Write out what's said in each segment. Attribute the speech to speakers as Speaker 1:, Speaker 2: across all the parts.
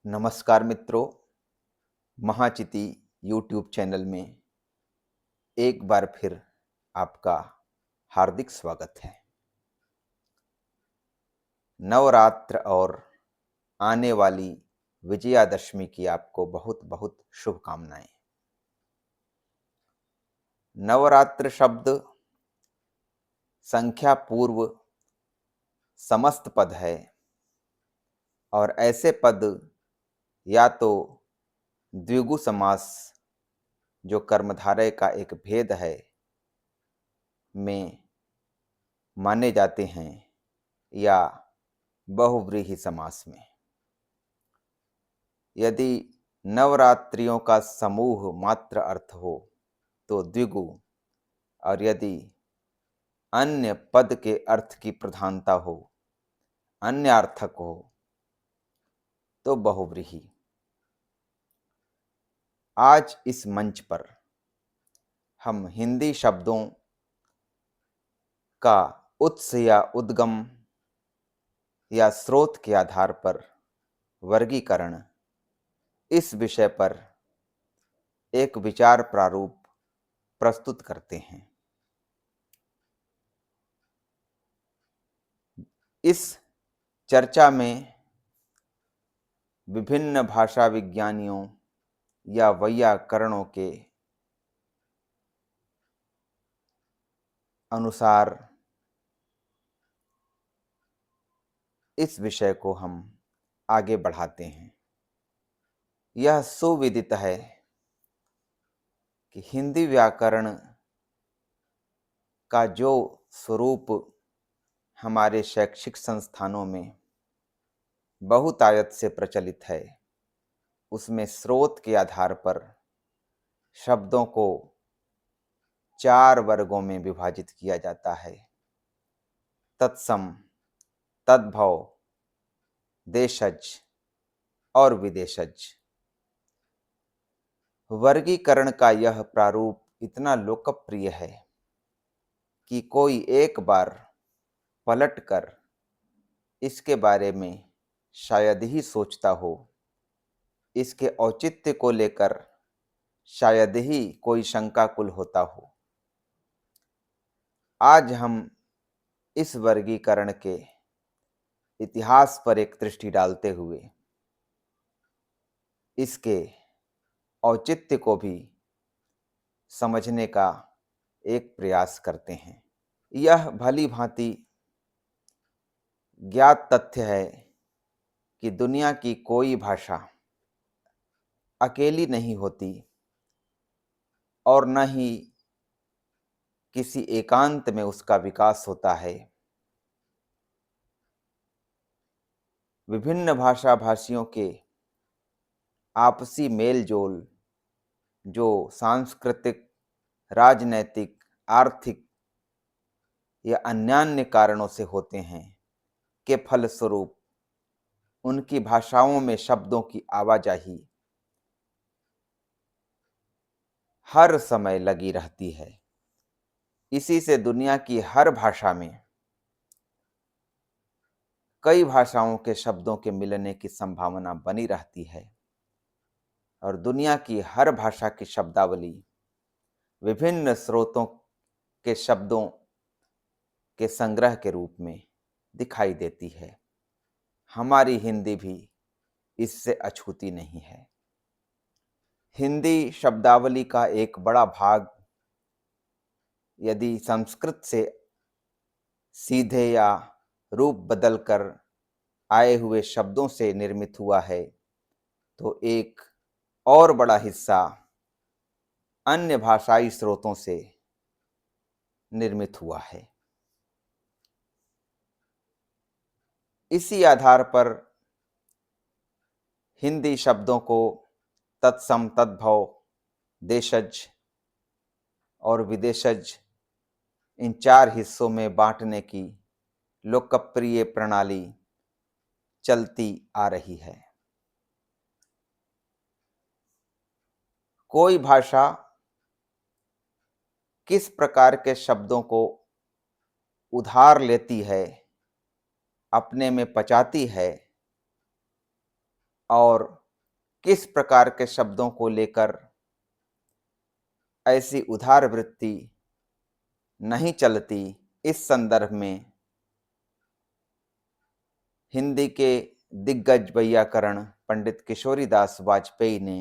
Speaker 1: नमस्कार मित्रों, महाचिति YouTube channel में एक बार फिर आपका हार्दिक स्वागत है। नवरात्र और आने वाली विजयादशमी की आपको बहुत बहुत शुभकामनाएं। नवरात्र शब्द संख्या पूर्व समस्त पद है और ऐसे पद या तो द्विगु समास जो कर्मधारय का एक भेद है में माने जाते हैं या बहुव्रीहि समास में। यदि नवरात्रियों का समूह मात्र अर्थ हो तो द्विगु, और यदि अन्य पद के अर्थ की प्रधानता हो, अन्यार्थक हो, तो बहुव्रीहि। आज इस मंच पर हम हिंदी शब्दों का उत्स या उद्गम या स्रोत के आधार पर वर्गीकरण, इस विषय पर एक विचार प्रारूप प्रस्तुत करते हैं। इस चर्चा में विभिन्न भाषा विज्ञानियों या वैयाकरणों के अनुसार इस विषय को हम आगे बढ़ाते हैं। यह सुविदित है कि हिंदी व्याकरण का जो स्वरूप हमारे शैक्षिक संस्थानों में बहुतायत से प्रचलित है, उसमें स्रोत के आधार पर शब्दों को 4 वर्गों में विभाजित किया जाता है: तत्सम, तद्भव, देशज और विदेशज। वर्गीकरण का यह प्रारूप इतना लोकप्रिय है कि कोई एक बार पलटकर इसके बारे में शायद ही सोचता हो, इसके औचित्य को लेकर शायद ही कोई शंकाकुल होता हो। आज हम इस वर्गीकरण के इतिहास पर एक दृष्टि डालते हुए इसके औचित्य को भी समझने का एक प्रयास करते हैं। यह भली भांति ज्ञात तथ्य है कि दुनिया की कोई भाषा अकेली नहीं होती और न ही किसी एकांत में उसका विकास होता है। विभिन्न भाषा भाषियों के आपसी मेल जोल जो सांस्कृतिक, राजनैतिक, आर्थिक या अन्यान्य कारणों से होते हैं, के फलस्वरूप उनकी भाषाओं में शब्दों की आवाजाही हर समय लगी रहती है। इसी से दुनिया की हर भाषा में कई भाषाओं के शब्दों के मिलने की संभावना बनी रहती है और दुनिया की हर भाषा की शब्दावली विभिन्न स्रोतों के शब्दों के संग्रह के रूप में दिखाई देती है। हमारी हिंदी भी इससे अछूती नहीं है। हिंदी शब्दावली का एक बड़ा भाग यदि संस्कृत से सीधे या रूप बदलकर आए हुए शब्दों से निर्मित हुआ है, तो एक और बड़ा हिस्सा अन्य भाषाई स्रोतों से निर्मित हुआ है। इसी आधार पर हिंदी शब्दों को तत्सम, तद्भव, देशज और विदेशज इन 4 हिस्सों में बांटने की लोकप्रिय प्रणाली चलती आ रही है। कोई भाषा किस प्रकार के शब्दों को उधार लेती है, अपने में पचाती है, और किस प्रकार के शब्दों को लेकर ऐसी उदार वृत्ति नहीं चलती, इस संदर्भ में हिंदी के दिग्गज वैयाकरण पंडित किशोरीदास वाजपेयी ने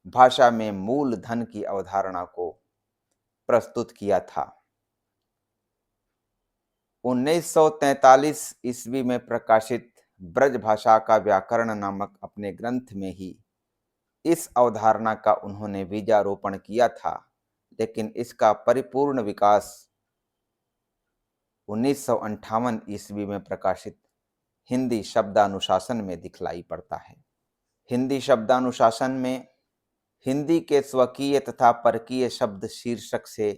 Speaker 1: भाषा में मूल धन की अवधारणा को प्रस्तुत किया था। 1943 ईस्वी में प्रकाशित ब्रज भाषा का व्याकरण नामक अपने ग्रंथ में ही इस अवधारणा का उन्होंने बीजारोपण किया था, लेकिन इसका परिपूर्ण विकास 1958 ईस्वी में प्रकाशित हिंदी शब्दानुशासन में दिखलाई पड़ता है। हिंदी शब्दानुशासन में हिंदी के स्वकीय तथा परकीय शब्द शीर्षक से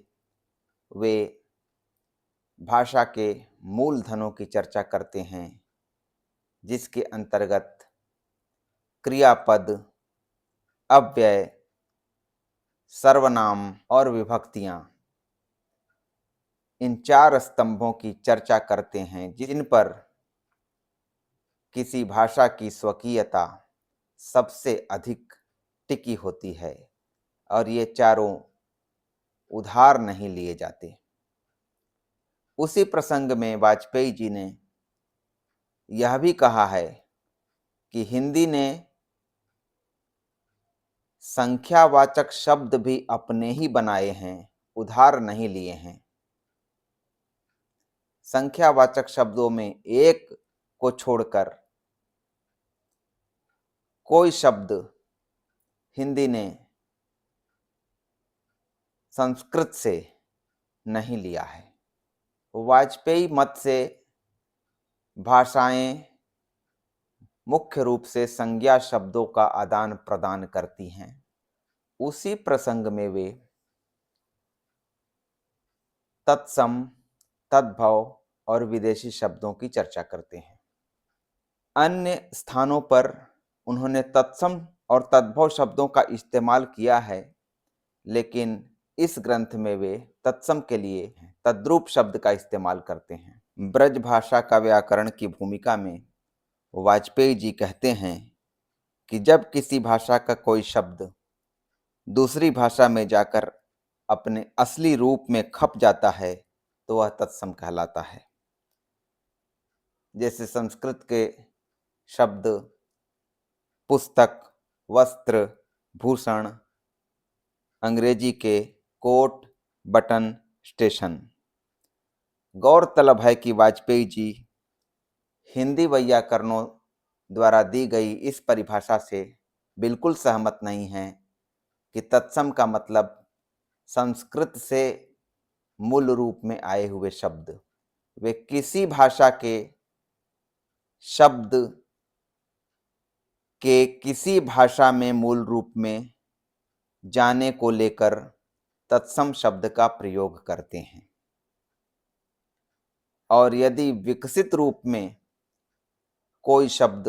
Speaker 1: वे भाषा के मूल धनों की चर्चा करते हैं, जिसके अंतर्गत क्रियापद, अव्यय, सर्वनाम और विभक्तियां, इन 4 स्तंभों की चर्चा करते हैं, जिन पर किसी भाषा की स्वकीयता सबसे अधिक टिकी होती है और ये चारों उधार नहीं लिए जाते। उसी प्रसंग में वाजपेयी जी ने यह भी कहा है कि हिंदी ने संख्यावाचक शब्द भी अपने ही बनाए हैं, उधार नहीं लिए हैं। संख्यावाचक शब्दों में एक को छोड़कर कोई शब्द हिंदी ने संस्कृत से नहीं लिया है। वाजपेयी मत से भाषाएं मुख्य रूप से संज्ञा शब्दों का आदान प्रदान करती हैं। उसी प्रसंग में वे तत्सम, तद्भव और विदेशी शब्दों की चर्चा करते हैं। अन्य स्थानों पर उन्होंने तत्सम और तद्भव शब्दों का इस्तेमाल किया है, लेकिन इस ग्रंथ में वे तत्सम के लिए तद्रूप शब्द का इस्तेमाल करते हैं। ब्रज भाषा का व्याकरण की भूमिका में वाजपेयी जी कहते हैं कि जब किसी भाषा का कोई शब्द दूसरी भाषा में जाकर अपने असली रूप में खप जाता है तो वह तत्सम कहलाता है। जैसे संस्कृत के शब्द पुस्तक, वस्त्र, भूषण, अंग्रेजी के कोट, बटन, स्टेशन। गौरतलब है कि वाजपेयी जी हिंदी वैयाकरणों द्वारा दी गई इस परिभाषा से बिल्कुल सहमत नहीं हैं कि तत्सम का मतलब संस्कृत से मूल रूप में आए हुए शब्द। वे किसी भाषा के शब्द के किसी भाषा में मूल रूप में जाने को लेकर तत्सम शब्द का प्रयोग करते हैं, और यदि विकसित रूप में कोई शब्द,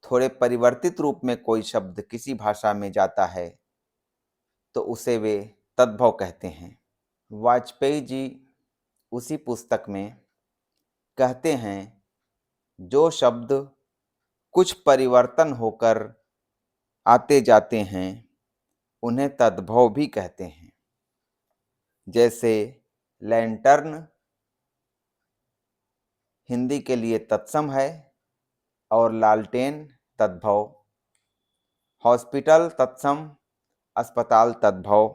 Speaker 1: थोड़े परिवर्तित रूप में कोई शब्द किसी भाषा में जाता है तो उसे वे तद्भव कहते हैं। वाजपेयी जी उसी पुस्तक में कहते हैं, जो शब्द कुछ परिवर्तन होकर आते जाते हैं उन्हें तद्भव भी कहते हैं। जैसे लैंटर्न हिंदी के लिए तत्सम है और लालटेन तद्भव, हॉस्पिटल तत्सम, अस्पताल तद्भव,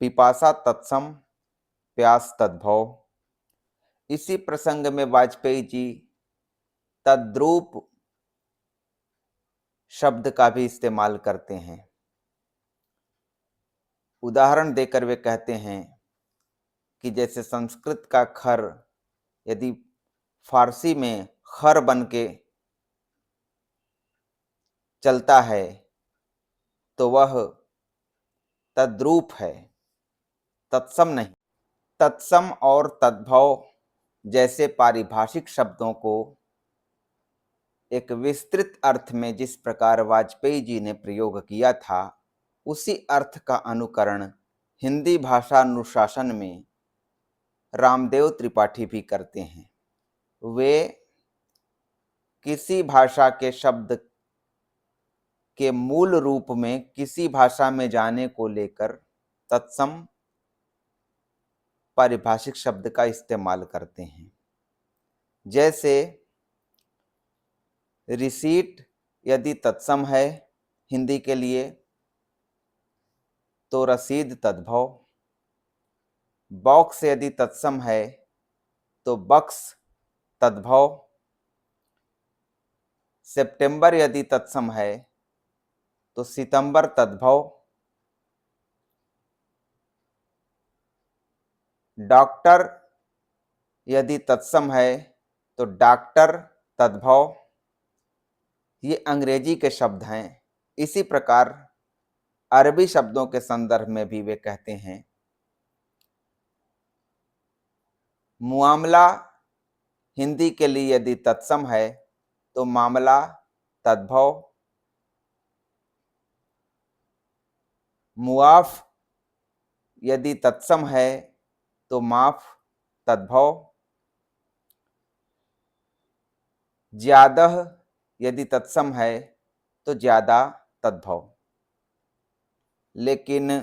Speaker 1: पिपासा तत्सम, प्यास तद्भव। इसी प्रसंग में वाजपेयी जी तद्रूप शब्द का भी इस्तेमाल करते हैं। उदाहरण देकर वे कहते हैं कि जैसे संस्कृत का खर यदि फारसी में खर बन के चलता है तो वह तद्रूप है, तत्सम नहीं। तत्सम और तद्भव जैसे पारिभाषिक शब्दों को एक विस्तृत अर्थ में जिस प्रकार वाजपेयी जी ने प्रयोग किया था, उसी अर्थ का अनुकरण हिंदी भाषा अनुशासन में रामदेव त्रिपाठी भी करते हैं। वे किसी भाषा के शब्द के मूल रूप में किसी भाषा में जाने को लेकर तत्सम पारिभाषिक शब्द का इस्तेमाल करते हैं। जैसे रिसीट यदि तत्सम है हिंदी के लिए तो रसीद तद्भव, बॉक्स यदि तत्सम है तो बक्स तद्भव, सितंबर यदि तत्सम है तो सितंबर तद्भव, डॉक्टर यदि तत्सम है तो डॉक्टर तद्भव। ये अंग्रेजी के शब्द हैं। इसी प्रकार अरबी शब्दों के संदर्भ में भी वे कहते हैं मुआमला हिंदी के लिए यदि तत्सम है तो मामला तद्भव, मुआफ यदि तत्सम है तो माफ तद्भव, ज्यादह यदि तत्सम है तो ज्यादा तद्भव। लेकिन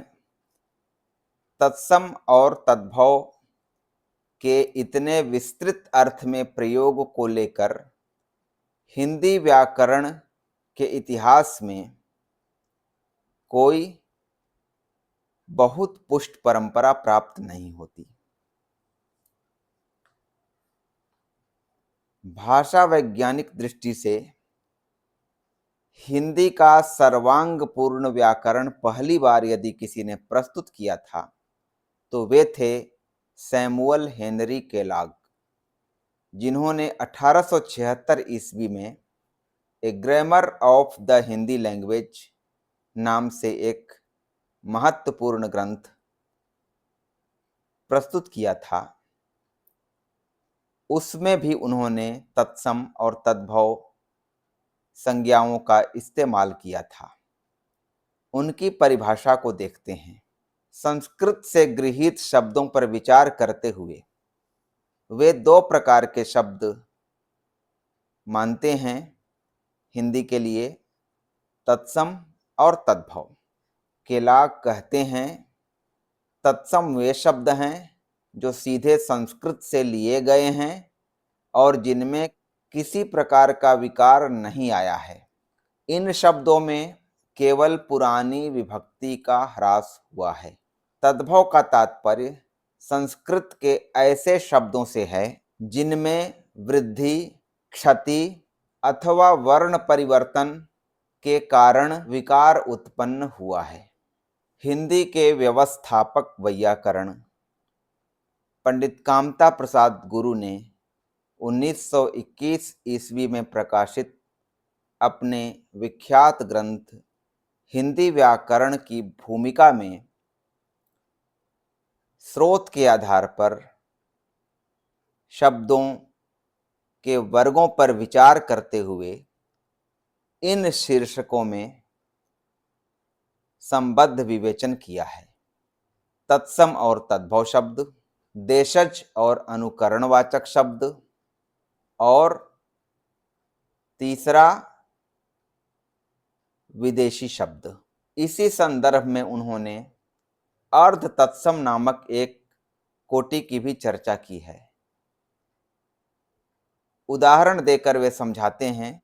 Speaker 1: तत्सम और तद्भव के इतने विस्तृत अर्थ में प्रयोग को लेकर हिंदी व्याकरण के इतिहास में कोई बहुत पुष्ट परंपरा प्राप्त नहीं होती। भाषा वैज्ञानिक दृष्टि से हिंदी का सर्वांगपूर्ण व्याकरण पहली बार यदि किसी ने प्रस्तुत किया था तो वे थे सैमुअल हेनरी केलॉग, जिन्होंने 1876 ईस्वी में a grammar of the Hindi language नाम से एक महत्वपूर्ण ग्रंथ प्रस्तुत किया था। उसमें भी उन्होंने तत्सम और तद्भव संज्ञाओं का इस्तेमाल किया था। उनकी परिभाषा को देखते हैं। संस्कृत से गृहीत शब्दों पर विचार करते हुए वे दो प्रकार के शब्द मानते हैं हिंदी के लिए, तत्सम और तद्भव। केलॉग कहते हैं तत्सम वे शब्द हैं जो सीधे संस्कृत से लिए गए हैं और जिनमें किसी प्रकार का विकार नहीं आया है। इन शब्दों में केवल पुरानी विभक्ति का ह्रास हुआ है। तद्भव का तात्पर्य संस्कृत के ऐसे शब्दों से है जिनमें वृद्धि, क्षति अथवा वर्ण परिवर्तन के कारण विकार उत्पन्न हुआ है। हिंदी के व्यवस्थापक वैयाकरण पंडित कामता प्रसाद गुरु ने 1921 ईस्वी में प्रकाशित अपने विख्यात ग्रंथ हिंदी व्याकरण की भूमिका में स्रोत के आधार पर शब्दों के वर्गों पर विचार करते हुए इन शीर्षकों में संबद्ध विवेचन किया है। तत्सम और तद्भव शब्द, देशज और अनुकरणवाचक शब्द, और तीसरा विदेशी शब्द। इसी संदर्भ में उन्होंने अर्ध तत्सम नामक एक कोटि की भी चर्चा की है। उदाहरण देकर वे समझाते हैं,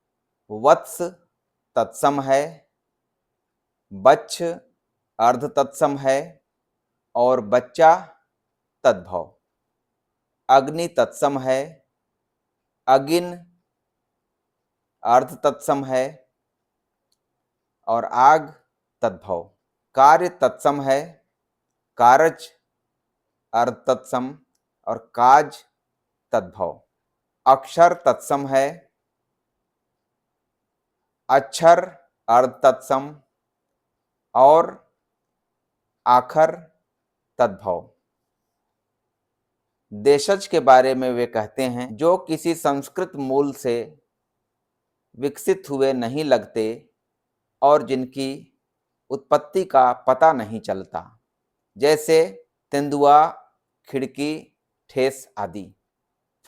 Speaker 1: वत्स तत्सम है, बच्छ अर्ध तत्सम है और बच्चा तद्भव। अग्नि तत्सम है, अगिन अर्ध तत्सम है और आग तद्भव। कार्य तत्सम है, कारज अर्ध तत्सम और काज तद्भव। अक्षर तत्सम है, अक्षर अर्ध तत्सम और आखर तद्भव। देशज के बारे में वे कहते हैं, जो किसी संस्कृत मूल से विकसित हुए नहीं लगते और जिनकी उत्पत्ति का पता नहीं चलता, जैसे तेंदुआ, खिड़की, ठेस आदि।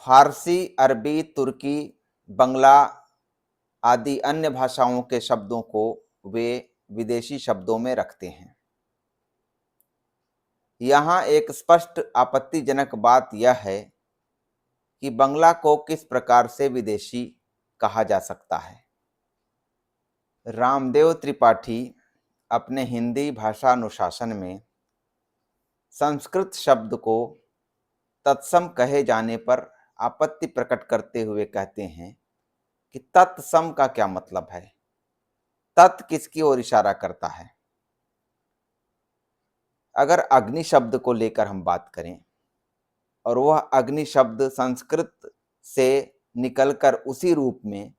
Speaker 1: फारसी, अरबी, तुर्की, बंगला आदि अन्य भाषाओं के शब्दों को वे विदेशी शब्दों में रखते हैं। यहाँ एक स्पष्ट आपत्तिजनक बात यह है कि बंगला को किस प्रकार से विदेशी कहा जा सकता है। रामदेव त्रिपाठी अपने हिंदी भाषा अनुशासन में संस्कृत शब्द को तत्सम कहे जाने पर आपत्ति प्रकट करते हुए कहते हैं कि तत्सम का क्या मतलब है, तत् किसकी ओर इशारा करता है। अगर अग्नि शब्द को लेकर हम बात करें और वह अग्नि शब्द संस्कृत से निकलकर उसी रूप में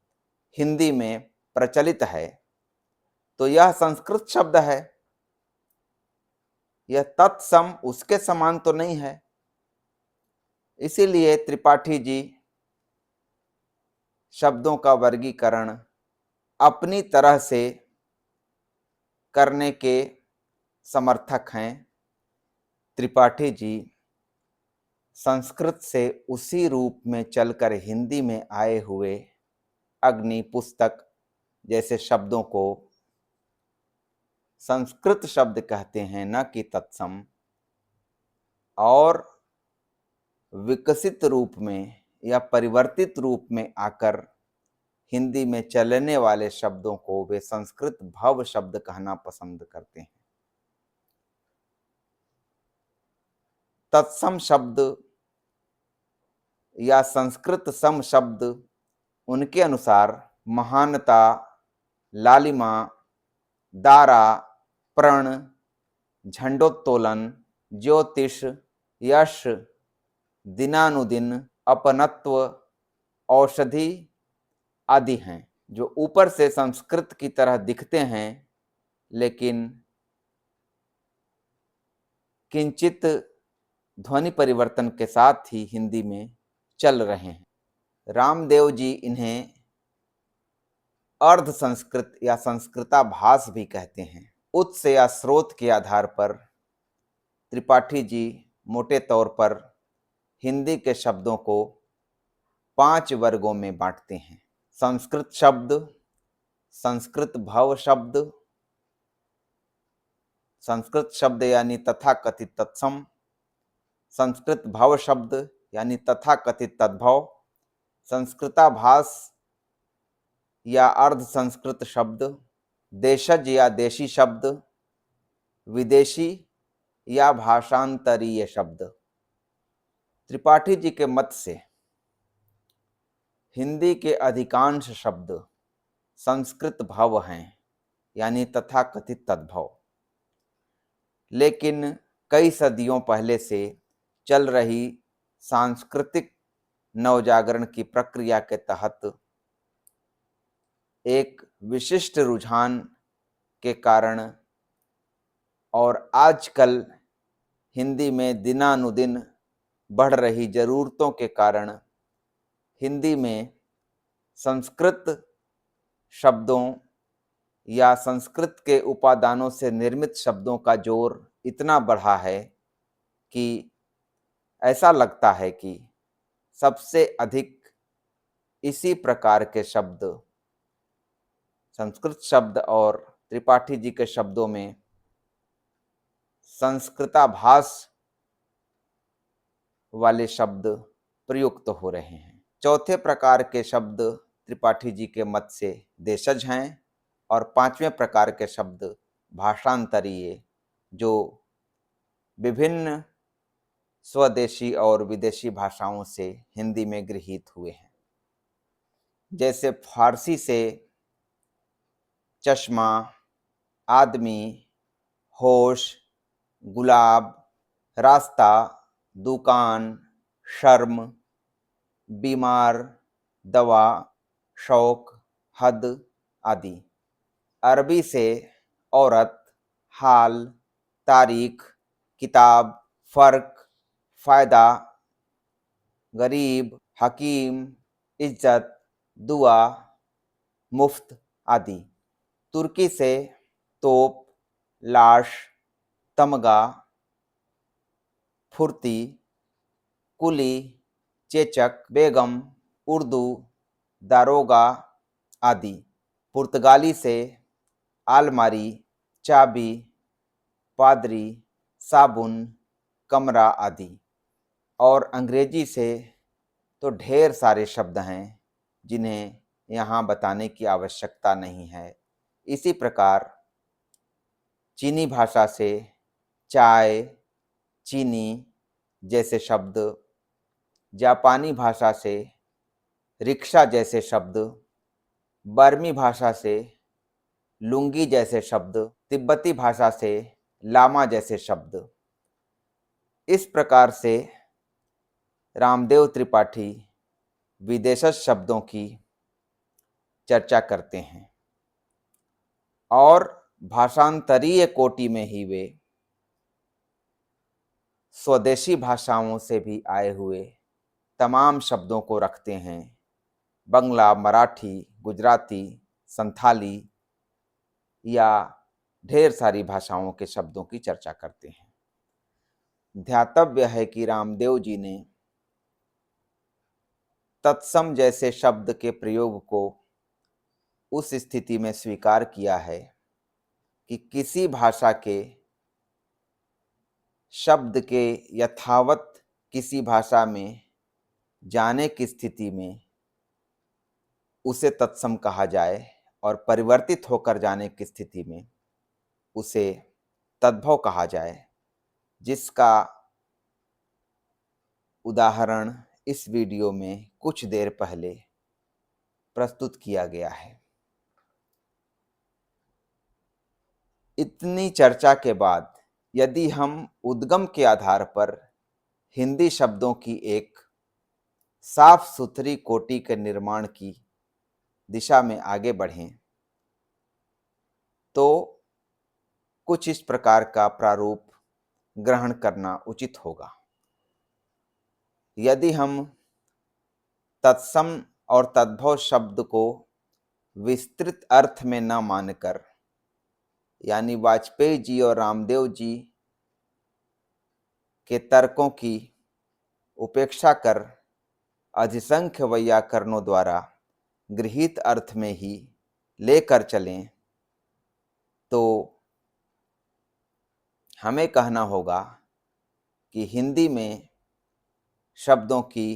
Speaker 1: हिंदी में प्रचलित है तो यह संस्कृत शब्द है, यह तत्सम उसके समान तो नहीं है। इसीलिए त्रिपाठी जी शब्दों का वर्गीकरण अपनी तरह से करने के समर्थक हैं। त्रिपाठी जी संस्कृत से उसी रूप में चलकर हिंदी में आए हुए अग्नि, पुस्तक जैसे शब्दों को संस्कृत शब्द कहते हैं, न कि तत्सम, और विकसित रूप में या परिवर्तित रूप में आकर हिंदी में चलने वाले शब्दों को वे संस्कृत भव शब्द कहना पसंद करते हैं। तत्सम शब्द या संस्कृत सम शब्द उनके अनुसार महानता, लालिमा, दारा, प्रण, झंडोत्तोलन, ज्योतिष, यश, दिनानुदिन, अपनत्व, औषधि आदि हैं, जो ऊपर से संस्कृत की तरह दिखते हैं लेकिन किंचित ध्वनि परिवर्तन के साथ ही हिंदी में चल रहे हैं। रामदेव जी इन्हें अर्ध संस्कृत या संस्कृताभास भी कहते हैं। उत्स या स्रोत के आधार पर त्रिपाठी जी मोटे तौर पर हिंदी के शब्दों को 5 वर्गों में बांटते हैं। संस्कृत शब्द, संस्कृत भव शब्द, संस्कृत शब्द यानी तथाकथित तत्सम, संस्कृत भव शब्द यानी तथाकथित तद्भव, संस्कृताभास या अर्ध संस्कृत शब्द, देशज या देशी शब्द, विदेशी या भाषांतरीय शब्द। त्रिपाठी जी के मत से हिंदी के अधिकांश शब्द संस्कृत भव हैं यानी तथाकथित तद्भव, लेकिन कई सदियों पहले से चल रही सांस्कृतिक नवजागरण की प्रक्रिया के तहत एक विशिष्ट रुझान के कारण और आजकल हिंदी में दिनानुदिन बढ़ रही जरूरतों के कारण हिंदी में संस्कृत शब्दों या संस्कृत के उपादानों से निर्मित शब्दों का जोर इतना बढ़ा है कि ऐसा लगता है कि सबसे अधिक इसी प्रकार के शब्द संस्कृत शब्द और त्रिपाठी जी के शब्दों में संस्कृताभास वाले शब्द प्रयुक्त हो रहे हैं। चौथे प्रकार के शब्द त्रिपाठी जी के मत से देशज हैं और 5वें प्रकार के शब्द भाषांतरीय, जो विभिन्न स्वदेशी और विदेशी भाषाओं से हिंदी में गृहीत हुए हैं। जैसे फारसी से चश्मा, आदमी, होश, गुलाब, रास्ता, दुकान, शर्म, बीमार, दवा, शौक, हद आदि। अरबी से औरत, हाल, तारीख, किताब, फर्क, फायदा, गरीब, हकीम, इज्जत, दुआ, मुफ्त आदि। तुर्की से तोप, लाश, तमगा, फुर्ती, कुली, चेचक, बेगम, उर्दू, दारोगा आदि। पुर्तगाली से आलमारी, चाबी, पादरी, साबुन, कमरा आदि। और अंग्रेजी से तो ढेर सारे शब्द हैं जिन्हें यहाँ बताने की आवश्यकता नहीं है। इसी प्रकार चीनी भाषा से चाय, चीनी जैसे शब्द, जापानी भाषा से रिक्शा जैसे शब्द, बर्मी भाषा से लुंगी जैसे शब्द, तिब्बती भाषा से लामा जैसे शब्द। इस प्रकार से रामदेव त्रिपाठी विदेशज शब्दों की चर्चा करते हैं और भाषांतरीय कोटि में ही वे स्वदेशी भाषाओं से भी आए हुए तमाम शब्दों को रखते हैं। बंगला, मराठी, गुजराती, संथाली या ढेर सारी भाषाओं के शब्दों की चर्चा करते हैं। ध्यातव्य है कि रामदेव जी ने तत्सम जैसे शब्द के प्रयोग को उस स्थिति में स्वीकार किया है कि किसी भाषा के शब्द के यथावत किसी भाषा में जाने की स्थिति में उसे तत्सम कहा जाए और परिवर्तित होकर जाने की स्थिति में उसे तद्भव कहा जाए, जिसका उदाहरण इस वीडियो में कुछ देर पहले प्रस्तुत किया गया है। इतनी चर्चा के बाद यदि हम उद्गम के आधार पर हिंदी शब्दों की एक साफ सुथरी कोटि के निर्माण की दिशा में आगे बढ़ें तो कुछ इस प्रकार का प्रारूप ग्रहण करना उचित होगा। यदि हम तत्सम और तद्भव शब्द को विस्तृत अर्थ में न मानकर, यानी वाजपेयी जी और रामदेव जी के तर्कों की उपेक्षा कर अधिसंख्य वैयाकरणों द्वारा गृहीत अर्थ में ही लेकर चलें, तो हमें कहना होगा कि हिंदी में शब्दों की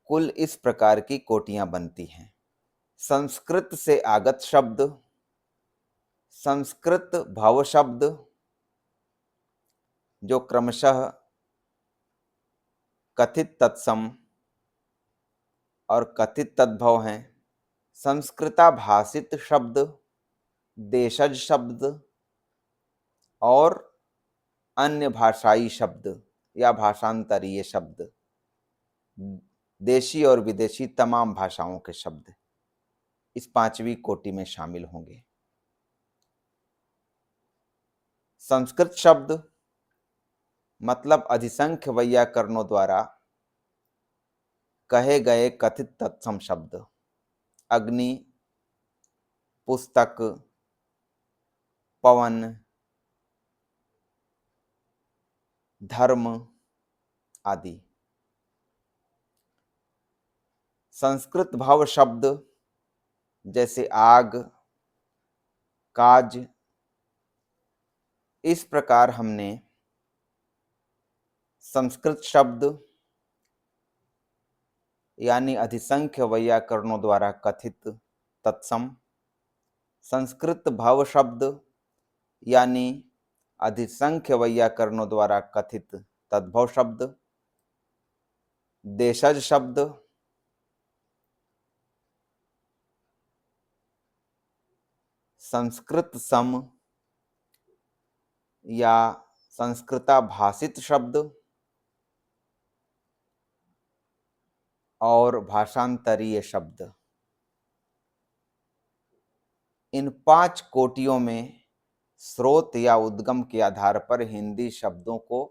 Speaker 1: कुल इस प्रकार की कोटियां बनती हैं। संस्कृत से आगत शब्द, संस्कृत भाव शब्द जो क्रमशः कथित तत्सम और कथित तद्भव हैं, संस्कृताभाषित शब्द, देशज शब्द और अन्य भाषाई शब्द या भाषांतरीय शब्द, देशी और विदेशी तमाम भाषाओं के शब्द इस पांचवी कोटि में शामिल होंगे। संस्कृत शब्द मतलब अधिसंख्य वैयाकरणों द्वारा कहे गए कथित तत्सम शब्द, अग्नि, पुस्तक, पवन, धर्म आदि। संस्कृत भाव शब्द जैसे आग, काज। इस प्रकार हमने संस्कृत शब्द यानी अधिसंख्य वैयाकरणों द्वारा कथित तत्सम, संस्कृत भाव शब्द यानी अधिसंख्य वैयाकरणों द्वारा कथित तद्भव शब्द, देशज शब्द, संस्कृत सम या संस्कृताभाषित शब्द और भाषांतरीय शब्द। इन पांच कोटियों में स्रोत या उद्गम के आधार पर हिंदी शब्दों को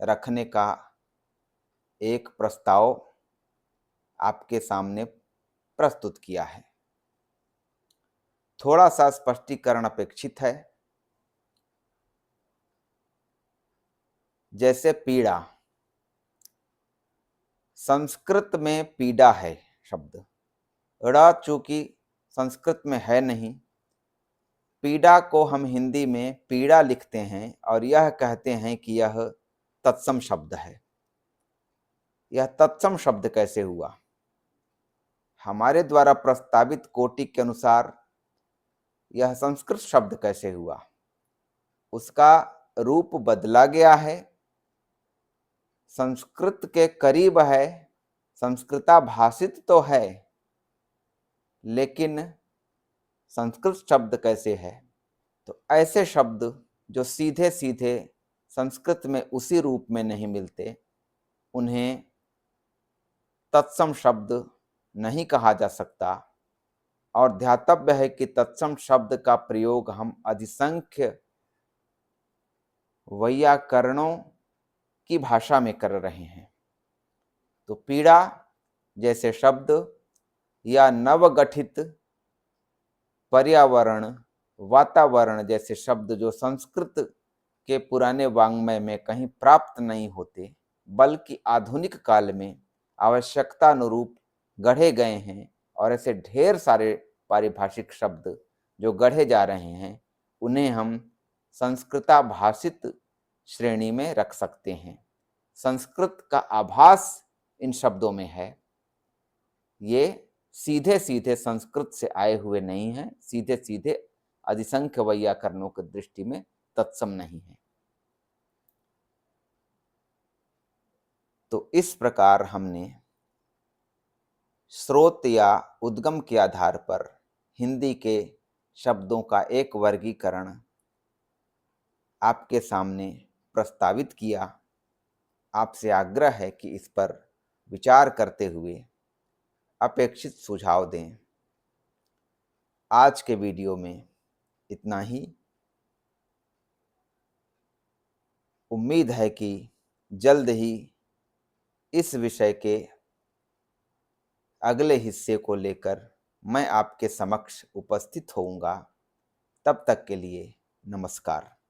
Speaker 1: रखने का एक प्रस्ताव आपके सामने प्रस्तुत किया है। थोड़ा सा स्पष्टीकरण अपेक्षित है। जैसे पीड़ा, संस्कृत में पीड़ा है शब्द, ड़ चूंकि संस्कृत में है नहीं। पीड़ा को हम हिंदी में पीड़ा लिखते हैं और यह कहते हैं कि यह तत्सम शब्द है। यह तत्सम शब्द कैसे हुआ? हमारे द्वारा प्रस्तावित कोटि के अनुसार यह संस्कृत शब्द कैसे हुआ? उसका रूप बदला गया है, संस्कृत के करीब है, संस्कृता भाषित तो है, लेकिन संस्कृत शब्द कैसे है? तो ऐसे शब्द जो सीधे सीधे संस्कृत में उसी रूप में नहीं मिलते, उन्हें तत्सम शब्द नहीं कहा जा सकता। और ध्यातव्य है कि तत्सम शब्द का प्रयोग हम अधिसंख्य वैयाकरणों की भाषा में कर रहे हैं। तो पीड़ा जैसे शब्द या नवगठित पर्यावरण, वातावरण जैसे शब्द जो संस्कृत के पुराने वाङ्मय में कहीं प्राप्त नहीं होते, बल्कि आधुनिक काल में आवश्यकता अनुरूप गढ़े गए हैं, और ऐसे ढेर सारे पारिभाषिक शब्द जो गढ़े जा रहे हैं, उन्हें हम संस्कृता भाषित श्रेणी में रख सकते हैं। संस्कृत का आभास इन शब्दों में है। ये सीधे सीधे संस्कृत से आए हुए नहीं हैं, सीधे सीधे अधिसंख्य वैयाकरणों की दृष्टि में तत्सम नहीं है। तो इस प्रकार हमने स्रोत या उद्गम के आधार पर हिंदी के शब्दों का एक वर्गीकरण आपके सामने प्रस्तावित किया। आपसे आग्रह है कि इस पर विचार करते हुए अपेक्षित सुझाव दें। आज के वीडियो में इतना ही। उम्मीद है कि जल्द ही इस विषय के अगले हिस्से को लेकर मैं आपके समक्ष उपस्थित होऊंगा। तब तक के लिए नमस्कार।